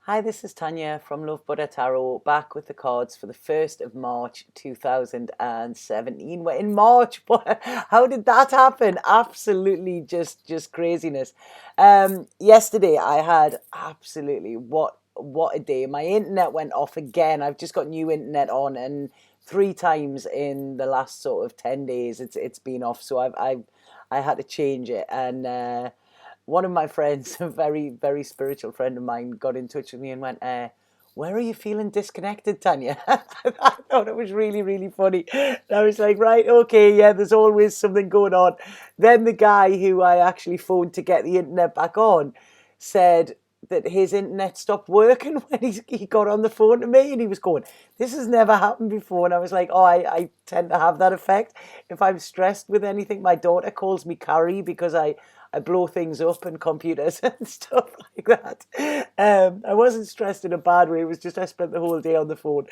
Hi, this is Tanya from Love Buddha Tarot, back with the cards for the 1st of March 2017. We're in March. How did that happen? Absolutely just craziness. Yesterday I had absolutely what a day. My internet went off again. I've just got new internet on, and three times in the last sort of 10 days it's been off. So I had to change it, and one of my friends, a very spiritual friend of mine, got in touch with me and went, where are you feeling disconnected, Tanya? I thought it was really funny. And I was like, right, okay, yeah, there's always something going on. Then the guy who I actually phoned to get the internet back on said that his internet stopped working when he got on the phone to me, and he was going, this has never happened before. And I was like, oh, I tend to have that effect. If I'm stressed with anything, my daughter calls me Carrie because I blow things up in computers and stuff like that. I wasn't stressed in a bad way. It was just I spent the whole day on the phone.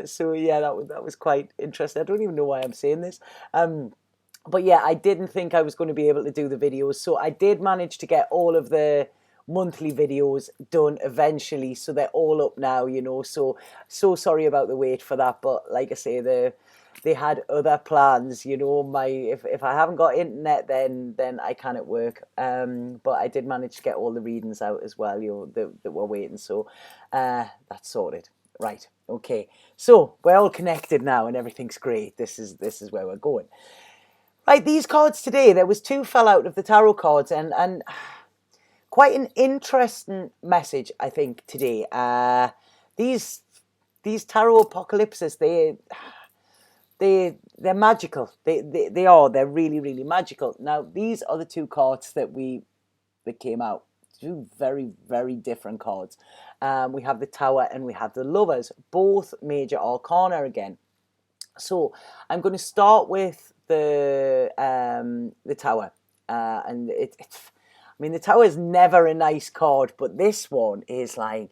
So yeah, that was quite interesting. I don't even know why I'm saying this. But yeah, I didn't think I was going to be able to do the videos. So I did manage to get all of the monthly videos done eventually. So they're all up now, So sorry about the wait for that. But like I say, they had other plans, My if I haven't got internet, then I can at work. But I did manage to get all the readings out as well, that were waiting. So that's sorted. Right. Okay. So we're all connected now, and everything's great. This is where we're going. Right. These cards today, there was two fell out of the tarot cards, and quite an interesting message, I think, today. These tarot apocalypses, they're magical. They are. They're really magical. Now, these are the two cards that came out. Two very different cards. We have the Tower and we have the Lovers, both major arcana again. So I'm going to start with the Tower, and I mean, the Tower is never a nice card, but this one is like,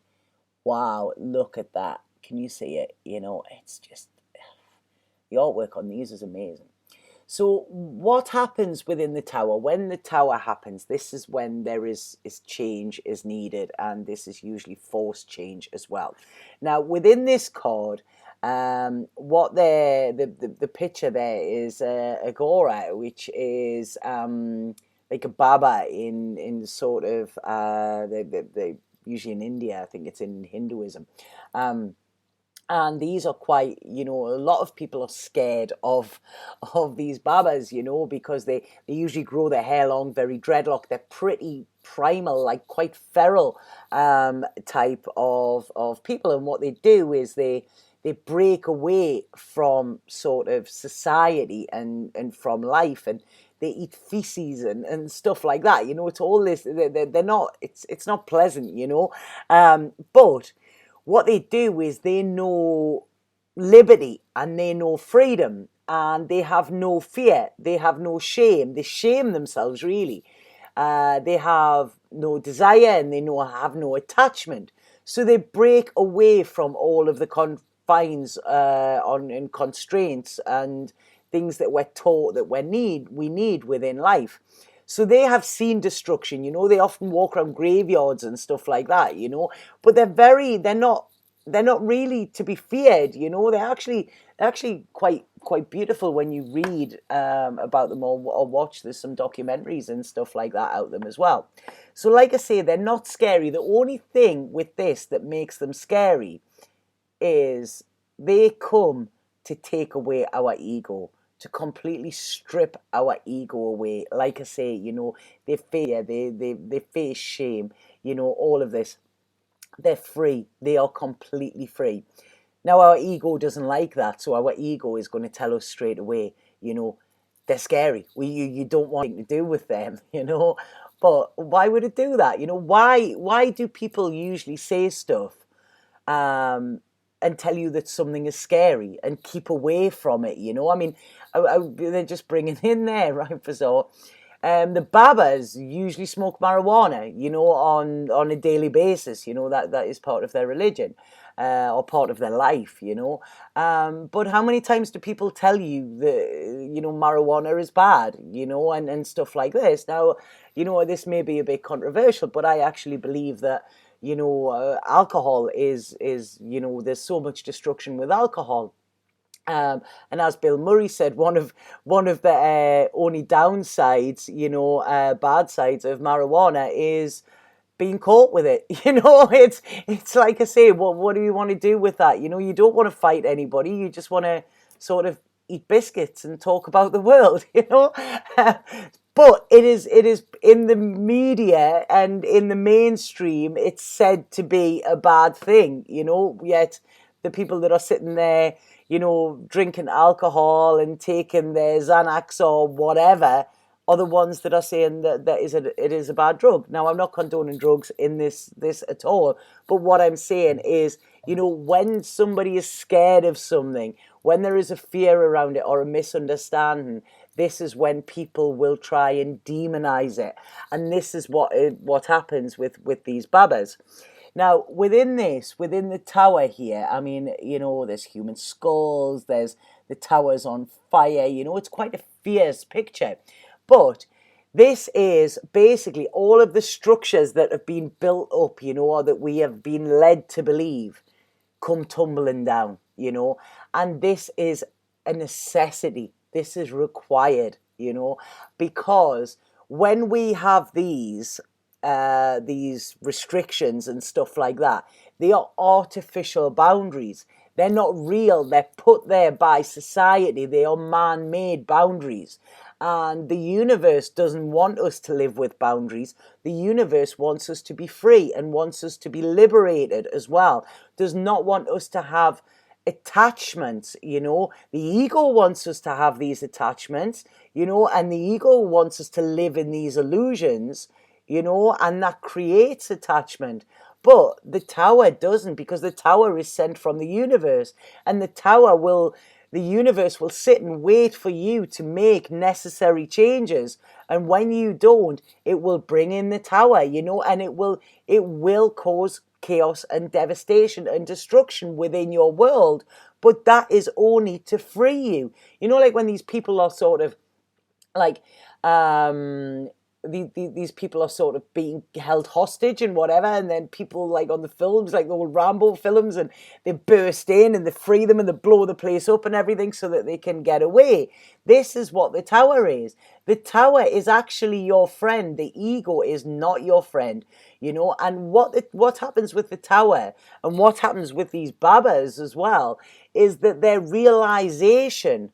wow, look at that. Can you see it? It's just, the artwork on these is amazing. So what happens within the Tower? When the Tower happens, this is when there is change is needed, and this is usually forced change as well. Now, within this card, what the picture there is a Gora, which is like a Baba in sort of the usually in India. I think it's in Hinduism. And these are quite, a lot of people are scared of these babas, because they usually grow their hair long, very dreadlock. They're pretty primal, like quite feral type of people. And what they do is they break away from sort of society and from life, and they eat feces and stuff like that. It's all this. They're not. It's not pleasant. But what they do is they know liberty and they know freedom, and they have no fear. They have no shame. They shame themselves, really. They have no desire, and they have no attachment. So they break away from all of the confines and constraints and things that we're taught that we need within life. So they have seen destruction, they often walk around graveyards and stuff like that, but they're not really to be feared, they're actually quite beautiful when you read about them, or watch. There's some documentaries and stuff like that out them as well. So like I say, they're not scary. The only thing with this that makes them scary is they come to take away our ego, to completely strip our ego away. Like I say, they fear, they face shame, all of this. They're free. They are completely free. Now, our ego doesn't like that, so our ego is going to tell us straight away, they're scary. You don't want anything to do with them, But why would it do that? Why do people usually say stuff and tell you that something is scary and keep away from it? I mean, they're just bringing in there, right? So the Babas usually smoke marijuana, on a daily basis. That is part of their religion, or part of their life. But how many times do people tell you that marijuana is bad, and stuff like this? Now, this may be a bit controversial, but I actually believe that alcohol is there's so much destruction with alcohol. And as Bill Murray said, one of the only downsides, bad sides of marijuana is being caught with it. It's like I say, what do you want to do with that? You don't want to fight anybody. You just want to sort of eat biscuits and talk about the world. But it is in the media and in the mainstream, it's said to be a bad thing. Yet the people that are sitting there, drinking alcohol and taking their Xanax or whatever, are the ones that are saying it is a bad drug. Now, I'm not condoning drugs in this at all, but what I'm saying is, when somebody is scared of something, when there is a fear around it or a misunderstanding, this is when people will try and demonize it, and this is what happens with these babas. Now, within the tower here, I mean, there's human skulls, there's the tower's on fire, it's quite a fierce picture. But this is basically all of the structures that have been built up, or that we have been led to believe, come tumbling down, and this is a necessity. This is required, because when we have these restrictions and stuff like that, they are artificial boundaries. They're not real. They're put there by society. They are man-made boundaries. And the universe doesn't want us to live with boundaries. The universe wants us to be free and wants us to be liberated as well. Does not want us to have attachments. The ego wants us to have these attachments, and the ego wants us to live in these illusions, and that creates attachment. But the tower doesn't, because the tower is sent from the universe, and the universe will sit and wait for you to make necessary changes. And when you don't, it will bring in the tower, and it will cause chaos and devastation and destruction within your world. But that is only to free you. Like when these people are sort of like, these people are sort of being held hostage and whatever, and then people like on the films, like the old Rambo films, and they burst in and they free them and they blow the place up and everything so that they can get away. This is what the tower is. The tower is actually your friend. The ego is not your friend, and what happens with the tower and what happens with these babas as well is that their realization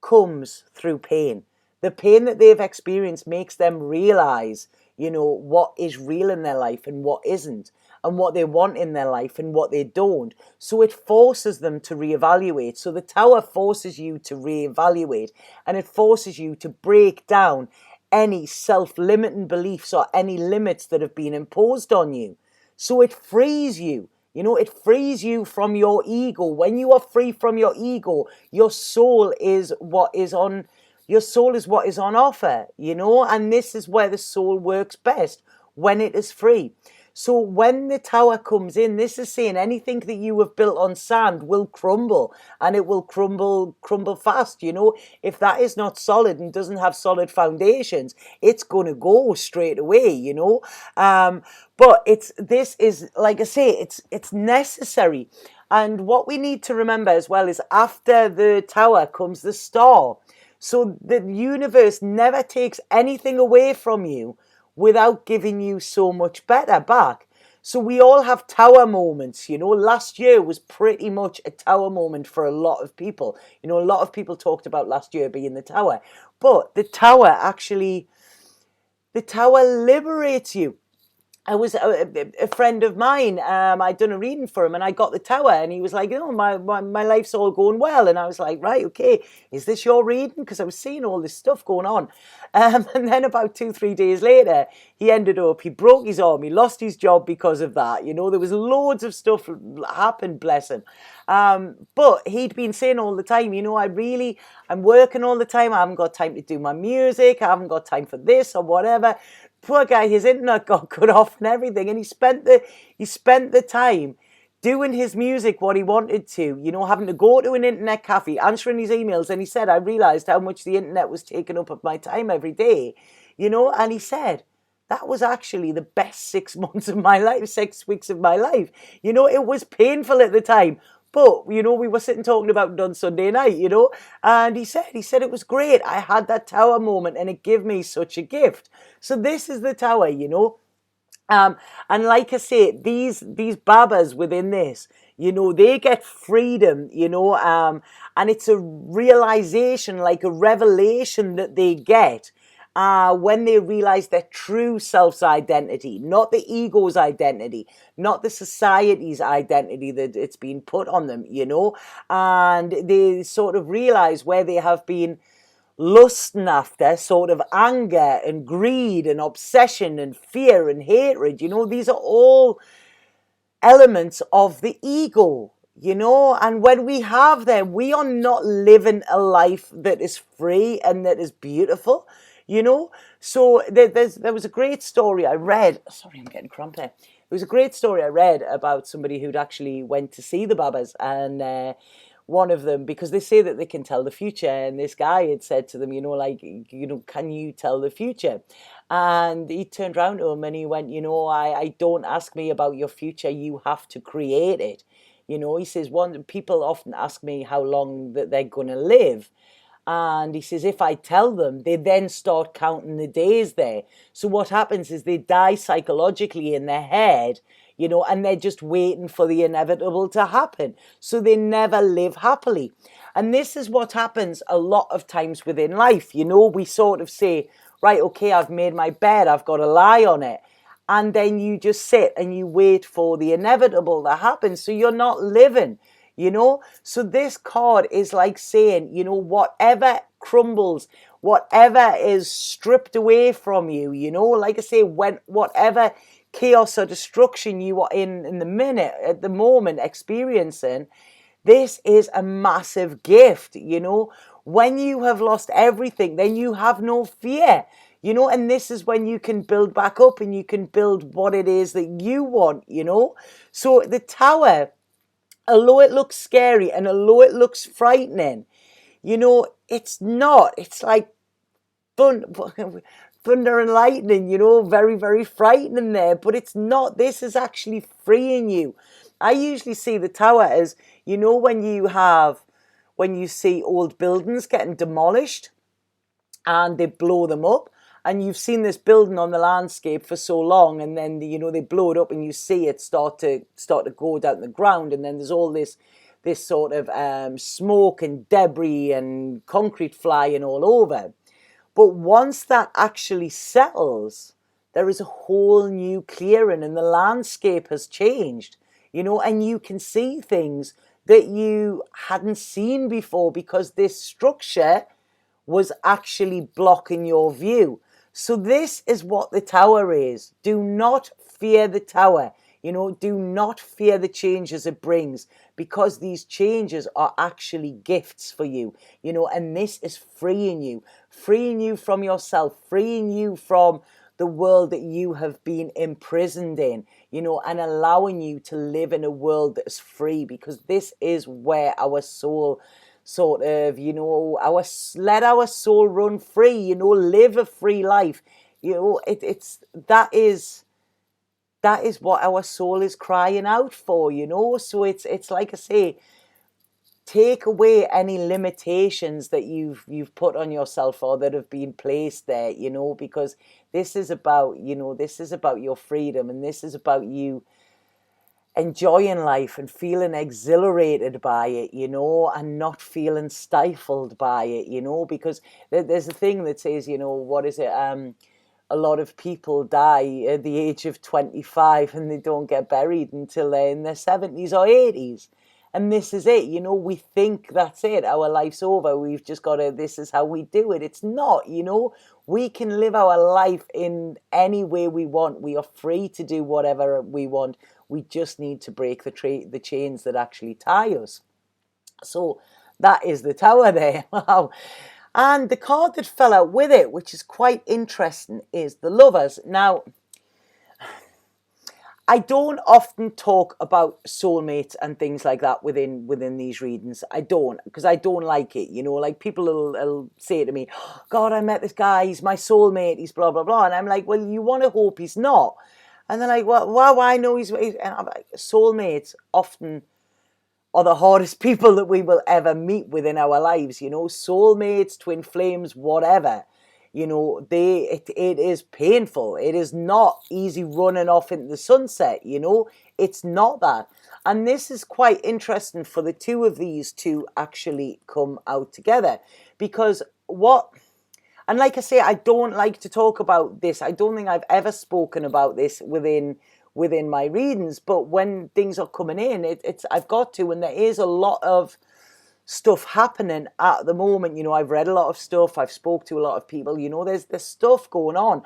comes through pain. The pain that they've experienced makes them realize, what is real in their life and what isn't, and what they want in their life and what they don't. So it forces them to reevaluate. So the tower forces you to reevaluate, and it forces you to break down any self-limiting beliefs or any limits that have been imposed on you. So it frees you. It frees you from your ego. When you are free from your ego, your soul is what is on offer, and this is where the soul works best, when it is free. So when the tower comes in, this is saying anything that you have built on sand will crumble, and it will crumble fast. If that is not solid and doesn't have solid foundations, it's going to go straight away. But this is, like I say, it's necessary. And what we need to remember as well is after the tower comes the star. So the universe never takes anything away from you without giving you so much better back. So we all have tower moments. Last year was pretty much a tower moment for a lot of people. A lot of people talked about last year being the tower. But the tower liberates you. I was a friend of mine. I'd done a reading for him, and I got the tower, and he was like, my life's all going well. And I was like, right, okay, is this your reading? Because I was seeing all this stuff going on. And then about 2-3 days later, he broke his arm. He lost his job because of that. There was loads of stuff happened, bless him. But he'd been saying all the time, I'm working all the time. I haven't got time to do my music. I haven't got time for this or whatever. Poor guy, his internet got cut off and everything, and he spent the time doing his music what he wanted to, having to go to an internet cafe, answering his emails. And he said, I realized how much the internet was taking up of my time every day, and he said, that was actually the best 6 months of my life, 6 weeks of my life. It was painful at the time. But, we were sitting talking about it on Sunday night, and he said it was great. I had that tower moment and it gave me such a gift. So this is the tower. Um, and like I say, these babas within this, they get freedom, and it's a realization, like a revelation that they get when they realize their true self's identity, not the ego's identity, not the society's identity that it's been put on them. And they sort of realize where they have been lusting after sort of anger and greed and obsession and fear and hatred. These are all elements of the ego. And when we have them, we are not living a life that is free and that is beautiful. So there was a great story I read. Sorry, I'm getting cramped here. There was a great story I read about somebody who'd actually went to see the Babas, and one of them, because they say that they can tell the future, and this guy had said to them, like, can you tell the future? And he turned around to him and he went, I don't ask me about your future. You have to create it. He says, people often ask me how long that they're going to live. And he says, if I tell them, they then start counting the days there. So what happens is they die psychologically in their head, and they're just waiting for the inevitable to happen. So they never live happily. And this is what happens a lot of times within life. We sort of say, right, okay, I've made my bed, I've got to lie on it. And then you just sit and you wait for the inevitable to happen. So you're not living. So this card is like saying, whatever crumbles, whatever is stripped away from you, like I say, whatever chaos or destruction you are in the minute, at the moment, experiencing, this is a massive gift. When you have lost everything, then you have no fear. And this is when you can build back up and you can build what it is that you want. So the tower, although it looks scary and although it looks frightening, it's not. It's like thunder and lightning, very, very frightening there. But it's not. This is actually freeing you. I usually see the tower as, when you see old buildings getting demolished and they blow them up. And you've seen this building on the landscape for so long, and then they blow it up, and you see it start to go down the ground, and then there's all this sort of smoke and debris and concrete flying all over. But once that actually settles, there is a whole new clearing, and the landscape has changed, and you can see things that you hadn't seen before because this structure was actually blocking your view. So this is what the tower is. Do not fear the tower. Do not fear the changes it brings, because these changes are actually gifts for you, and this is freeing you from yourself, freeing you from the world that you have been imprisoned in, and allowing you to live in a world that is free, because this is where our soul sort of, let our soul run free, live a free life. That is what our soul is crying out for, So it's like I say, take away any limitations that you've put on yourself or that have been placed there, because this is about your freedom, and this is about you enjoying life and feeling exhilarated by it, and not feeling stifled by it, because there's a thing that says, what is it? A lot of people die at the age of 25 and they don't get buried until they're in their 70s or 80s. And this is it, we think that's it, our life's over, we've just got to, this is how we do it. It's not, we can live our life in any way we want. We are free to do whatever we want. We just need to break the chains that actually tie us. So that is the tower there. Wow. And the card that fell out with it, which is quite interesting, is the Lovers. Now, I don't often talk about soulmates and things like that within these readings. I don't, because I don't like it. Like people will say to me, "Oh, God, I met this guy. He's my soulmate. He's blah blah blah," and I'm like, "Well, you want to hope he's not." And they're like, "Well, I know he's." And I'm like, soulmates often are the hardest people that we will ever meet within our lives. Soulmates, twin flames, whatever. It is painful. It is not easy running off into the sunset. It's not that. And this is quite interesting for the two of these to actually come out together, because and like I say, I don't like to talk about this. I don't think I've ever spoken about this within my readings, but when things are coming in, I've got to, and there is a lot of stuff happening at the moment. I've read a lot of stuff, I've spoke to a lot of people. There's stuff going on.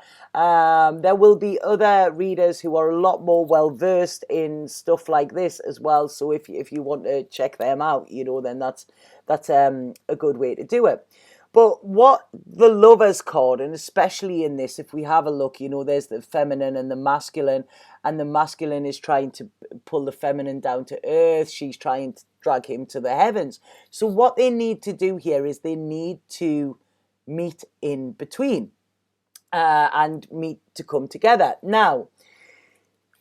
There will be other readers who are a lot more well versed in stuff like this as well. So if you want to check them out, then that's a good way to do it. But what the Lovers card, and especially in this, if we have a look, there's the feminine and the masculine is trying to pull the feminine down to earth. She's trying to drag him to the heavens. So what they need to do here is they need to meet in between and meet to come together. Now,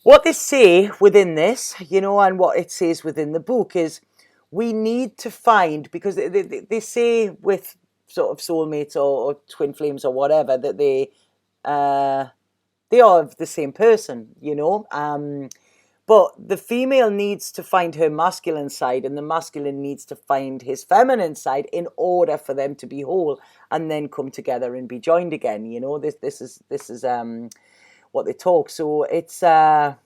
what they say within this, and what it says within the book is we need to find, because they say with sort of soulmates or twin flames or whatever, that they are the same person, but the female needs to find her masculine side, and the masculine needs to find his feminine side in order for them to be whole and then come together and be joined again. This is what they talk. So it's a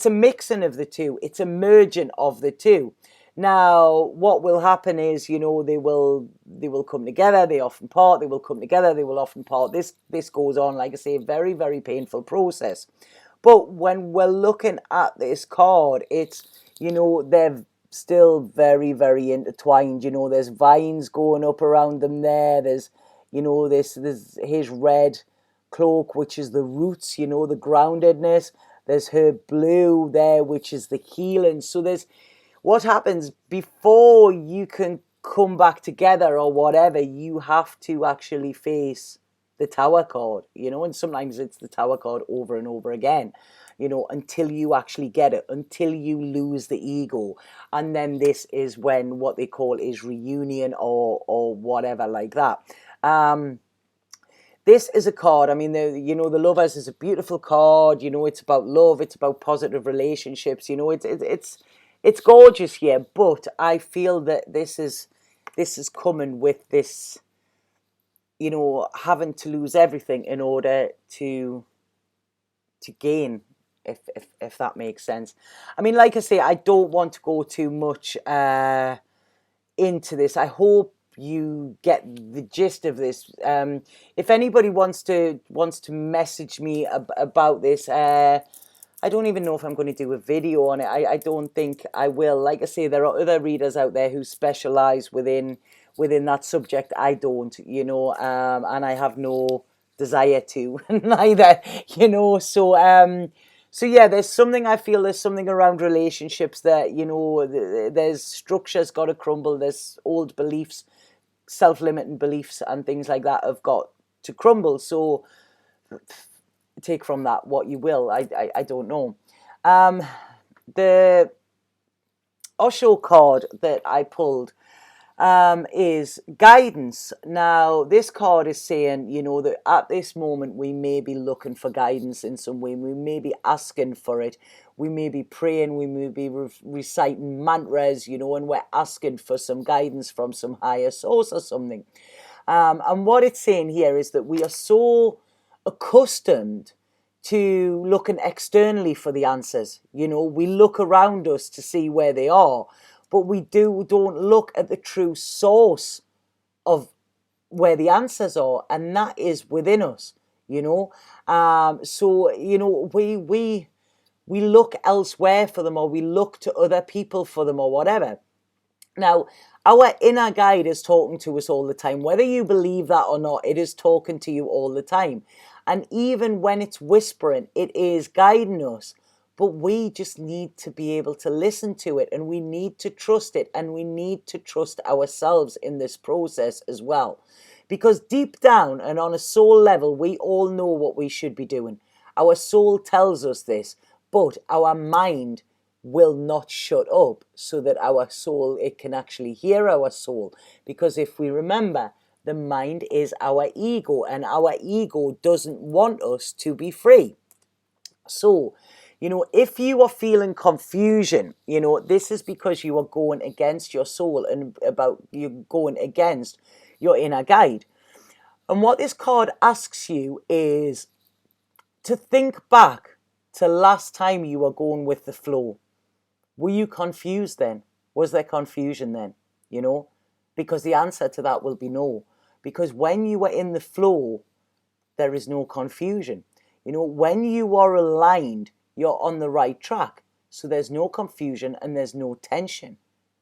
mixing of the two. It's a merging of the two. Now, what will happen is, they will come together. They often part. They will come together. They will often part. This goes on, like I say, a very, very painful process. But when we're looking at this card, it's, they're still very, very intertwined. There's vines going up around them there. There's, there's his red cloak, which is the roots, the groundedness. There's her blue there, which is the healing. So there's what happens before you can come back together or whatever. You have to actually face the Tower card, and sometimes it's the Tower card over and over again, until you actually get it, until you lose the ego. And then this is when what they call is reunion or whatever like that. This is a card, the Lovers is a beautiful card. It's about love, it's about positive relationships. It's gorgeous here, but I feel that this is coming with this, having to lose everything in order to gain, if that makes sense. Like I say, I don't want to go too much into this. I hope you get the gist of this. If anybody wants to message me about this, I don't even know if I'm going to do a video on it. I don't think I will. Like I say, there are other readers out there who specialize within that subject. I don't, and I have no desire to neither, so yeah, there's something around relationships that, there's structures got to crumble. There's old beliefs, self-limiting beliefs and things like that have got to crumble. So take from that what you will. I don't know. The Osho card that I pulled is guidance. Now, this card is saying, that at this moment we may be looking for guidance in some way. We may be asking for it. We may be praying. We may be reciting mantras, and we're asking for some guidance from some higher source or something. And what it's saying here is that we are so accustomed to looking externally for the answers. We look around us to see where they are, but we don't look at the true source of where the answers are, and that is within us. So we look elsewhere for them, or we look to other people for them, or whatever. Now, our inner guide is talking to us all the time. Whether you believe that or not, it is talking to you all the time. And even when it's whispering, it is guiding us. But we just need to be able to listen to it, and we need to trust it, and we need to trust ourselves in this process as well. Because deep down and on a soul level, we all know what we should be doing. Our soul tells us this, but our mind will not shut up so that our soul, it can actually hear our soul. Because if we remember, the mind is our ego, and our ego doesn't want us to be free. So, if you are feeling confusion, this is because you are going against your soul, and about you going against your inner guide. And what this card asks you is to think back to last time you were going with the flow. Were you confused then? Was there confusion then? Because the answer to that will be no. Because when you were in the flow, there is no confusion. When you are aligned, you're on the right track. So there's no confusion and there's no tension.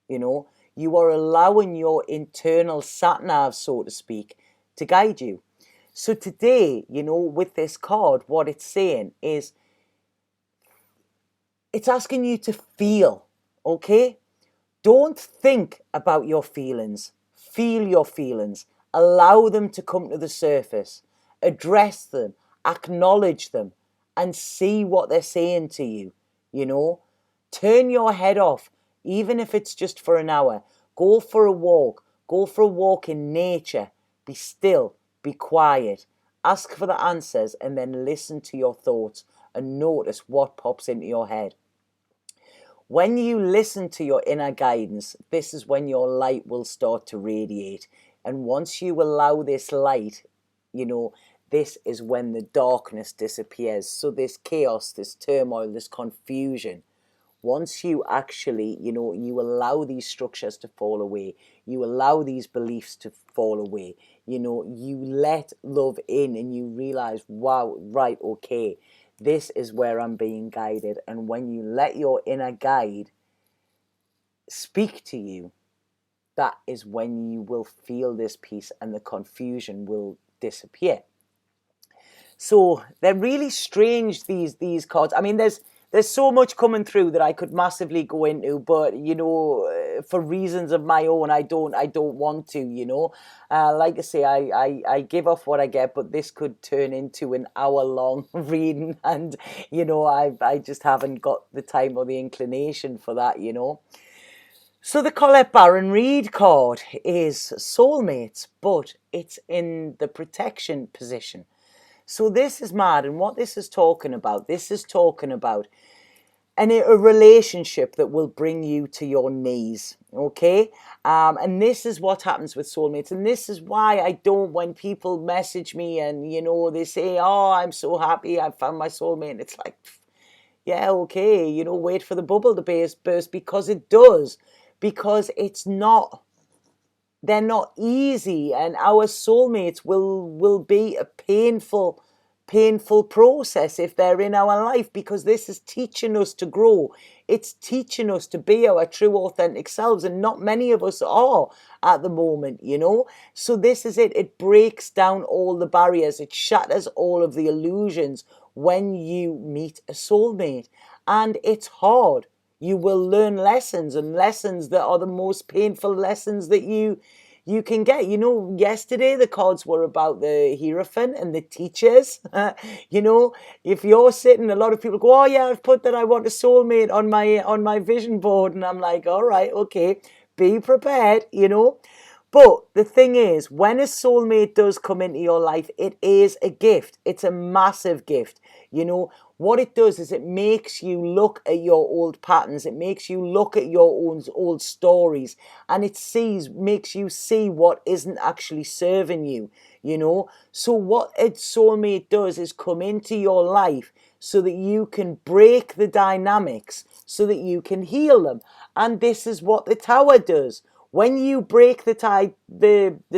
You are allowing your internal sat-nav, so to speak, to guide you. So today, with this card, what it's saying is, it's asking you to feel, okay? Don't think about your feelings. Feel your feelings. Allow them to come to the surface. Address them. Acknowledge them. And see what they're saying to you, Turn your head off, even if it's just for an hour. Go for a walk. Go for a walk in nature. Be still. Be quiet. Ask for the answers and then listen to your thoughts and notice what pops into your head. When you listen to your inner guidance, this is when your light will start to radiate. And once you allow this light, this is when the darkness disappears. So this chaos, this turmoil, this confusion, once you actually, you allow these structures to fall away, you allow these beliefs to fall away, you let love in and you realize, wow, right, okay, this is where I'm being guided. And when you let your inner guide speak to you, that is when you will feel this peace and the confusion will disappear. So they're really strange, these cards. I mean, there's so much coming through that I could massively go into, but for reasons of my own, I don't want to. Like I say, I give off what I get, but this could turn into an hour-long reading, and I just haven't got the time or the inclination for that. So the Colette Baron Reid card is soulmates, but it's in the protection position. So this is mad, and what this is talking about a relationship that will bring you to your knees, okay? And this is what happens with soulmates, and this is why I don't, when people message me and, they say, oh, I'm so happy I found my soulmate, it's like, yeah, okay, wait for the bubble to burst, because it does, because they're not easy, and our soulmates will be a painful process if they're in our life, because this is teaching us to grow. It's teaching us to be our true authentic selves, and not many of us are at the moment, So this is it. It breaks down all the barriers. It shatters all of the illusions when you meet a soulmate, and it's hard. You will learn lessons, and lessons that are the most painful lessons that you can get. Yesterday the cards were about the Hierophant and the teachers. If you're sitting, a lot of people go, oh yeah, I've put that I want a soulmate on my vision board, and I'm like, all right, okay, be prepared, But the thing is, when a soulmate does come into your life, it is a gift. It's a massive gift. What it does is it makes you look at your old patterns. It makes you look at your own old stories, and it makes you see what isn't actually serving you, So what a soulmate does is come into your life so that you can break the dynamics, so that you can heal them. And this is what the Tower does. When you break the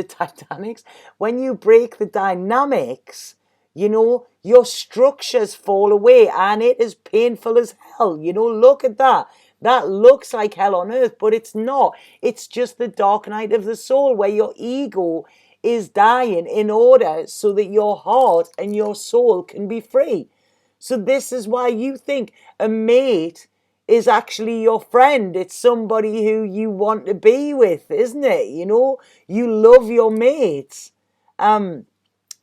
Titanics, when you break the dynamics, your structures fall away, and it is painful as hell. Look at that. That looks like hell on earth, but it's not. It's just the dark night of the soul, where your ego is dying in order so that your heart and your soul can be free. So this is why you think a mate is actually your friend. It's somebody who you want to be with, isn't it? You love your mates. And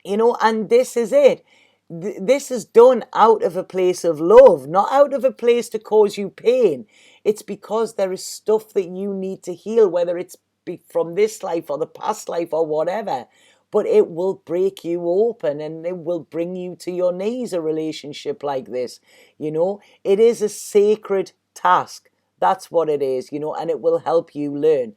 this is it. This is done out of a place of love, not out of a place to cause you pain. It's because there is stuff that you need to heal, whether it's from this life or the past life or whatever. But it will break you open and it will bring you to your knees, a relationship like this. It is a sacred task. That's what it is, and it will help you learn.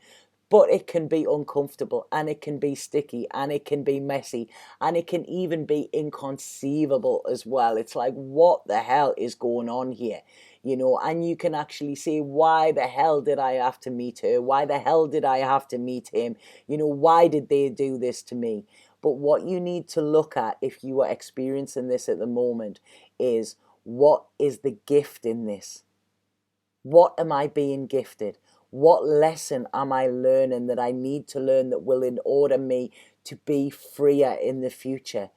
But it can be uncomfortable and it can be sticky and it can be messy and it can even be inconceivable as well. It's like, what the hell is going on here? And you can actually say, why the hell did I have to meet her? Why the hell did I have to meet him? Why did they do this to me? But what you need to look at if you are experiencing this at the moment is, what is the gift in this? What am I being gifted? What lesson am I learning that I need to learn that will in order me to be freer in the future?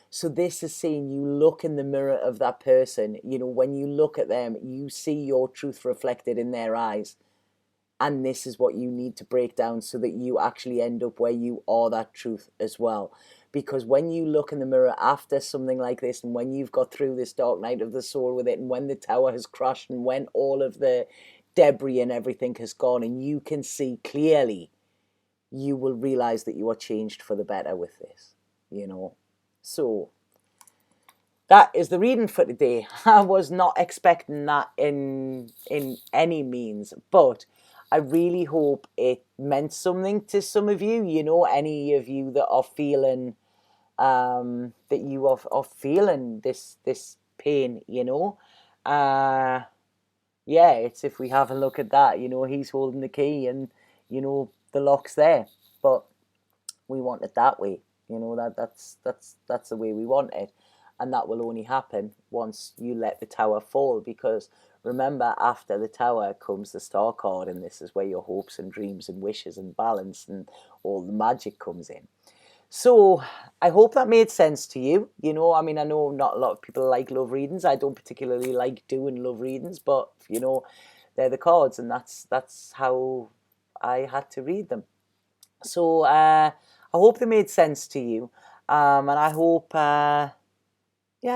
So this is saying, you look in the mirror of that person, when you look at them, you see your truth reflected in their eyes. And this is what you need to break down so that you actually end up where you are that truth as well. Because when you look in the mirror after something like this, and when you've got through this dark night of the soul with it, and when the tower has crashed, and when all of the debris and everything has gone, and you can see clearly, you will realize that you are changed for the better with this, So that is the reading for today. I was not expecting that in any means, but I really hope it meant something to some of you. Any of you that are feeling that you are feeling this pain. Yeah, it's, if we have a look at that, he's holding the key and the lock's there, but we want it that way. That's the way we want it. And that will only happen once you let the tower fall, because remember, after the tower comes the star card, and this is where your hopes and dreams and wishes and balance and all the magic comes in. So I hope that made sense to you. I know not a lot of people like love readings. I don't particularly like doing love readings, but they're the cards, and that's how I had to read them. So I hope they made sense to you, and I hope I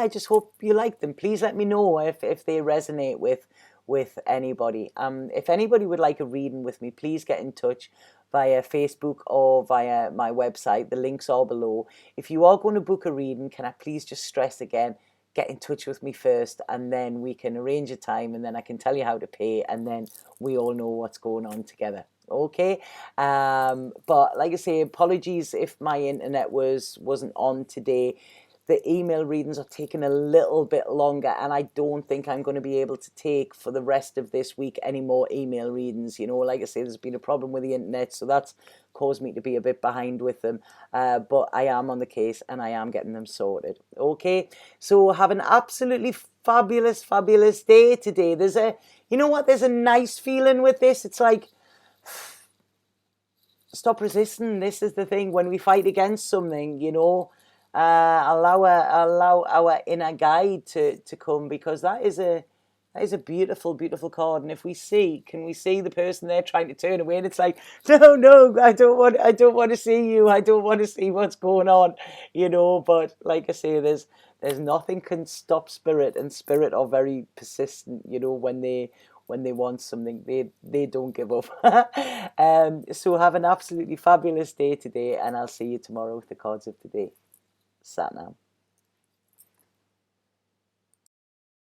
just hope you like them. Please let me know if they resonate with anybody. If anybody would like a reading with me, please get in touch via Facebook or via my website. The links are below. If you are going to book a reading, can I please just stress again, get in touch with me first, and then we can arrange a time, and then I can tell you how to pay, and then we all know what's going on together. Okay. But like I say, apologies if my internet wasn't on today. The email readings are taking a little bit longer, and I don't think I'm going to be able to take for the rest of this week any more email readings. Like I say, there's been a problem with the internet, so that's caused me to be a bit behind with them. But I am on the case, and I am getting them sorted. Okay, so have an absolutely fabulous, fabulous day today. There's a nice feeling with this. It's like, stop resisting. This is the thing. When we fight against something, allow our inner guide to come, because that is a beautiful, beautiful card. And if can we see the person there trying to turn away, and it's like, no, I don't want to see you. I don't want to see what's going on, But like I say, there's nothing can stop spirit, and spirit are very persistent. When they want something, they don't give up. So have an absolutely fabulous day today, and I'll see you tomorrow with the cards of today. Sat now.